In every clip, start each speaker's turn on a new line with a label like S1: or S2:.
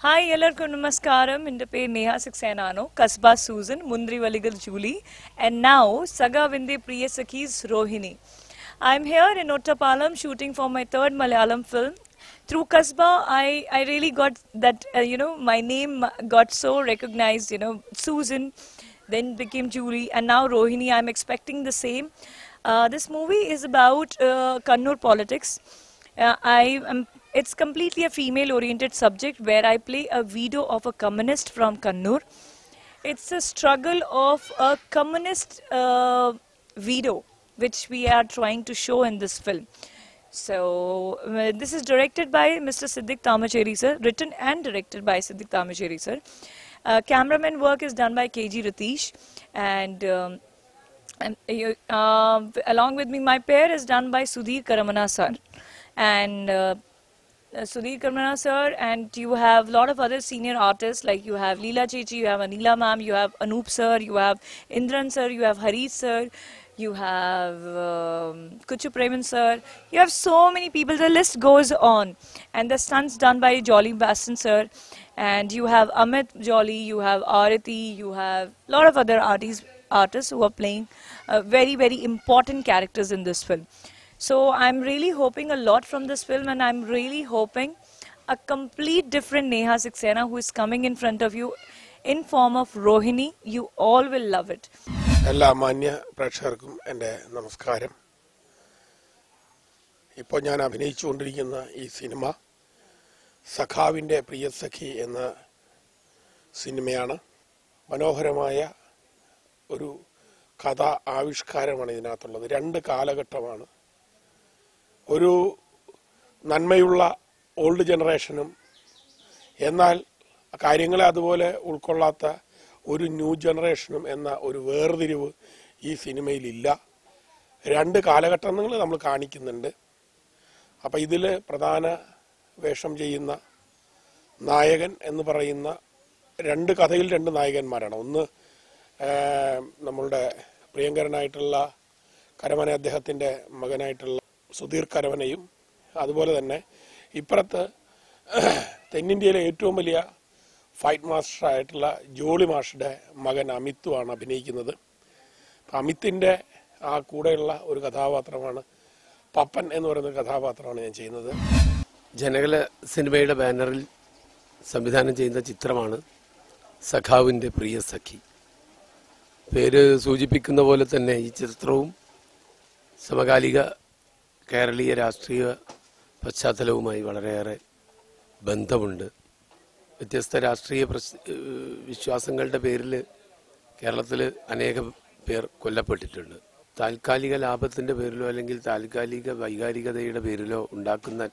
S1: Hi, Ellarku Namaskaram. In the pay Neha Saxenano, Kasba Susan, Mundri Valigal Julie, and now Saga Vinde Priyasakhi's Rohini. I'm here in Ottapalam shooting for my third Malayalam film. Through Kasba, I really got that, my name got so recognized, Susan, then became Julie, and now Rohini. I'm expecting the same. This movie is about Kannur politics. It's completely a female-oriented subject where I play a widow of a communist from Kannur. It's a struggle of a communist widow, which we are trying to show in this film. So this is directed by Mr. Siddiq Tamacheri sir, written and directed by Siddiq Tamacheri sir. Cameraman work is done by KG Ratish, and along with me, my pair is done by Sudhir Karamana sir. And Sudhir Karamana sir, and you have a lot of other senior artists like you have Leela Chechi, you have Anila ma'am, you have Anup sir, you have Indran sir, you have Harish sir, you have Kuchu Preman sir. You have so many people, the list goes on. And the stunts done by Jolly Baston sir. And you have Amit Jolly, you have Arati, you have a lot of other artists who are playing very, very important characters in this film. So I'm really hoping a lot from this film, and I'm really hoping a complete different Neha Saxena who is coming in front of you in form of Rohini. You all will love it.
S2: എല്ലാ മാന്യ പ്രേക്ഷകർക്കും എൻ്റെ നമസ്കാരം. ഇപ്പോൾ ഞാൻ അഭിനയിച്ചുകൊണ്ടിരിക്കുന്ന ഈ cinema സഖാവിൻ്റെ പ്രിയസഖി എന്ന സിനിമയാണ്. മനോഹരമായ ഒരു കഥ ആവിഷ്കാരമാണ് ഇതിനകത്തുള്ളത്. രണ്ട് കാലഘട്ടമാണ്. ഒരു നന്മയുള്ള ഓൾഡ് ജനറേഷനും എന്നാൽ കാര്യങ്ങളെ അതുപോലെ ഉൾക്കൊള്ളാത്ത ഒരു ന്യൂ ജനറേഷനും എന്ന ഒരു വേർതിരിവ് ഈ സിനിമയിലില്ല. രണ്ട് കാലഘട്ടങ്ങൾ നമ്മൾ കാണിക്കുന്നുണ്ട്. അപ്പം ഇതിൽ പ്രധാന വേഷം ചെയ്യുന്ന നായകൻ എന്ന് പറയുന്ന കഥയിൽ രണ്ട് നായകന്മാരാണ്. ഒന്ന് നമ്മളുടെ പ്രിയങ്കരനായിട്ടുള്ള കരമന അദ്ദേഹത്തിൻ്റെ മകനായിട്ടുള്ള സുധീർ കരവനയും, അതുപോലെ തന്നെ ഇപ്പുറത്ത് തെന്നിന്ത്യയിലെ ഏറ്റവും വലിയ ഫൈറ്റ് മാസ്റ്റർ ആയിട്ടുള്ള ജോളി മാഷുടെ മകൻ അമിത്തുമാണ് അഭിനയിക്കുന്നത്. അമിത്തിൻ്റെ ആ കൂടെയുള്ള ഒരു കഥാപാത്രമാണ് പപ്പൻ എന്ന് പറയുന്ന കഥാപാത്രമാണ് ഞാൻ ചെയ്യുന്നത്.
S3: ജനകല സിനിമയുടെ ബാനറിൽ സംവിധാനം ചെയ്യുന്ന ചിത്രമാണ് സഖാവിൻ്റെ പ്രിയ സഖി. പേര് സൂചിപ്പിക്കുന്ന പോലെ തന്നെ ഈ ചിത്രവും സമകാലിക കേരളീയ രാഷ്ട്രീയ പശ്ചാത്തലവുമായി വളരെയേറെ ബന്ധമുണ്ട്. വ്യത്യസ്ത രാഷ്ട്രീയ വിശ്വാസങ്ങളുടെ പേരിൽ കേരളത്തിൽ അനേകം പേർ കൊല്ലപ്പെട്ടിട്ടുണ്ട്. താൽക്കാലിക ലാഭത്തിൻ്റെ പേരിലോ അല്ലെങ്കിൽ താൽക്കാലിക വൈകാരികതയുടെ പേരിലോ ഉണ്ടാക്കുന്ന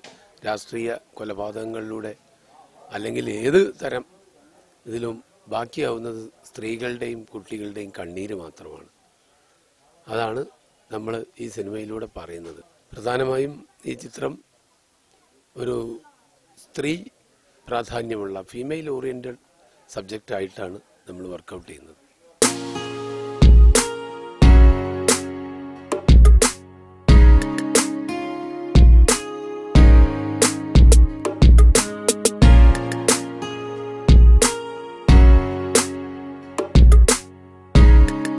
S3: രാഷ്ട്രീയ കൊലപാതകങ്ങളിലൂടെ അല്ലെങ്കിൽ ഏത് തരം ഇതിലും ബാക്കിയാവുന്നത് സ്ത്രീകളുടെയും കുട്ടികളുടെയും കണ്ണീര് മാത്രമാണ്. അതാണ് നമ്മൾ ഈ സിനിമയിലൂടെ പറയുന്നത്. പ്രധാനമായും ഈ ചിത്രം ഒരു സ്ത്രീ പ്രാധാന്യമുള്ള ഫീമെയിൽ ഓറിയൻറ്റഡ് സബ്ജക്റ്റായിട്ടാണ് നമ്മൾ വർക്കൗട്ട് ചെയ്യുന്നത്.